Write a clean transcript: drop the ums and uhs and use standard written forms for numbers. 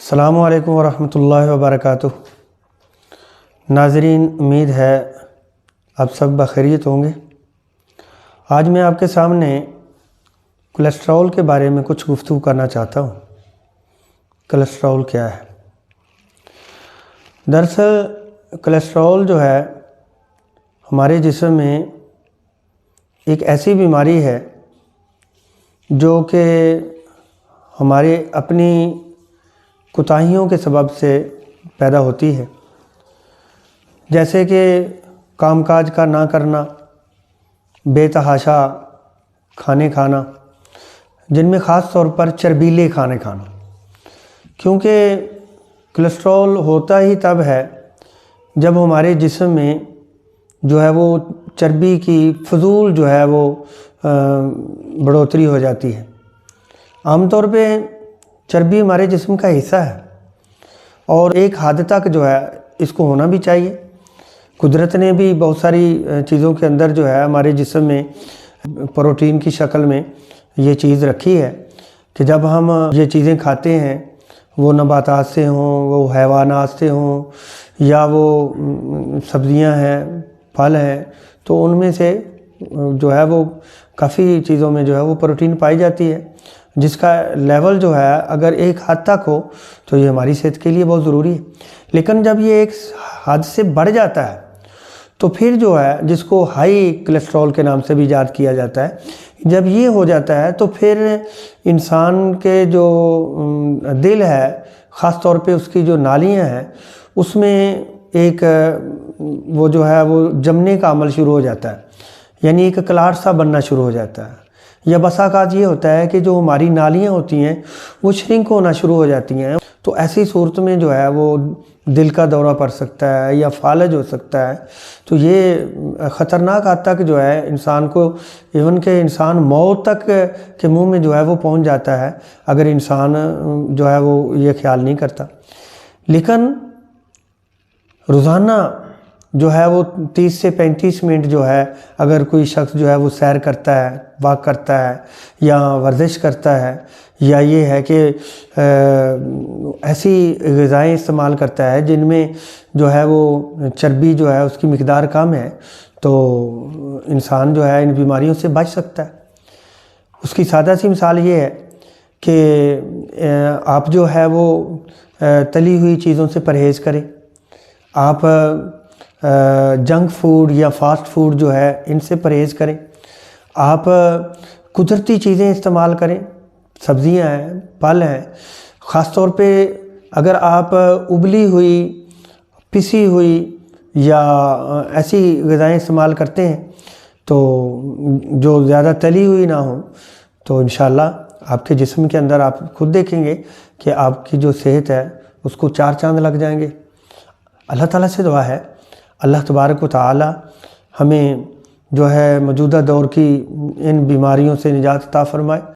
السلام علیکم ورحمۃ اللہ وبرکاتہ۔ ناظرین، امید ہے آپ سب بخیریت ہوں گے۔ آج میں آپ کے سامنے کولیسٹرول کے بارے میں کچھ گفتگو کرنا چاہتا ہوں۔ کولیسٹرول کیا ہے؟ دراصل کولیسٹرول جو ہے ہمارے جسم میں ایک ایسی بیماری ہے جو کہ ہمارے اپنی کوتاہیوں کے سبب سے پیدا ہوتی ہے، جیسے کہ کام کاج کا نہ کرنا، بے تحاشا کھانے کھانا، جن میں خاص طور پر چربیلے کھانے کھانا، کیونکہ کولیسٹرول ہوتا ہی تب ہے جب ہمارے جسم میں جو ہے وہ چربی کی فضول جو ہے وہ بڑھوتری ہو جاتی ہے۔ عام طور پہ چربی ہمارے جسم کا حصہ ہے اور ایک حد تک جو ہے اس کو ہونا بھی چاہیے۔ قدرت نے بھی بہت ساری چیزوں کے اندر جو ہے ہمارے جسم میں پروٹین کی شکل میں یہ چیز رکھی ہے کہ جب ہم یہ چیزیں کھاتے ہیں، وہ نباتات سے ہوں، وہ حیوانات سے ہوں، یا وہ سبزیاں ہیں، پھل ہیں، تو ان میں سے جو ہے وہ کافی چیزوں میں جو ہے وہ پروٹین پائی جاتی ہے، جس کا لیول جو ہے اگر ایک حد تک ہو تو یہ ہماری صحت کے لیے بہت ضروری ہے۔ لیکن جب یہ ایک حد سے بڑھ جاتا ہے تو پھر جو ہے جس کو ہائی کولیسٹرول کے نام سے بھی یاد کیا جاتا ہے، جب یہ ہو جاتا ہے تو پھر انسان کے جو دل ہے، خاص طور پہ اس کی جو نالیاں ہیں، اس میں ایک وہ جو ہے وہ جمنے کا عمل شروع ہو جاتا ہے، یعنی ایک کلاٹ سا بننا شروع ہو جاتا ہے۔ یا بسا اوقات یہ ہوتا ہے کہ جو ہماری نالیاں ہوتی ہیں وہ شرنک ہونا شروع ہو جاتی ہیں، تو ایسی صورت میں جو ہے وہ دل کا دورہ پڑ سکتا ہے یا فالج ہو سکتا ہے۔ تو یہ خطرناک حد تک جو ہے انسان کو، ایون کہ انسان موت تک کے منہ میں جو ہے وہ پہنچ جاتا ہے اگر انسان جو ہے وہ یہ خیال نہیں کرتا۔ لیکن روزانہ جو ہے وہ 30 سے 35 منٹ جو ہے اگر کوئی شخص جو ہے وہ سیر کرتا ہے، واک کرتا ہے یا ورزش کرتا ہے، یا یہ ہے کہ ایسی غذائیں استعمال کرتا ہے جن میں جو ہے وہ چربی جو ہے اس کی مقدار کم ہے، تو انسان جو ہے ان بیماریوں سے بچ سکتا ہے۔ اس کی سادہ سی مثال یہ ہے کہ آپ جو ہے وہ تلی ہوئی چیزوں سے پرہیز کریں، آپ جنک فوڈ یا فاسٹ فوڈ جو ہے ان سے پرہیز کریں، آپ قدرتی چیزیں استعمال کریں، سبزیاں ہیں، پھل ہیں۔ خاص طور پہ اگر آپ ابلی ہوئی، پسی ہوئی یا ایسی غذائیں استعمال کرتے ہیں تو جو زیادہ تلی ہوئی نہ ہوں، تو انشاءاللہ آپ کے جسم کے اندر آپ خود دیکھیں گے کہ آپ کی جو صحت ہے اس کو 4 چاند لگ جائیں گے۔ اللہ تعالیٰ سے دعا ہے اللہ تبارک و تعالی ہمیں جو ہے موجودہ دور کی ان بیماریوں سے نجات عطا فرمائے۔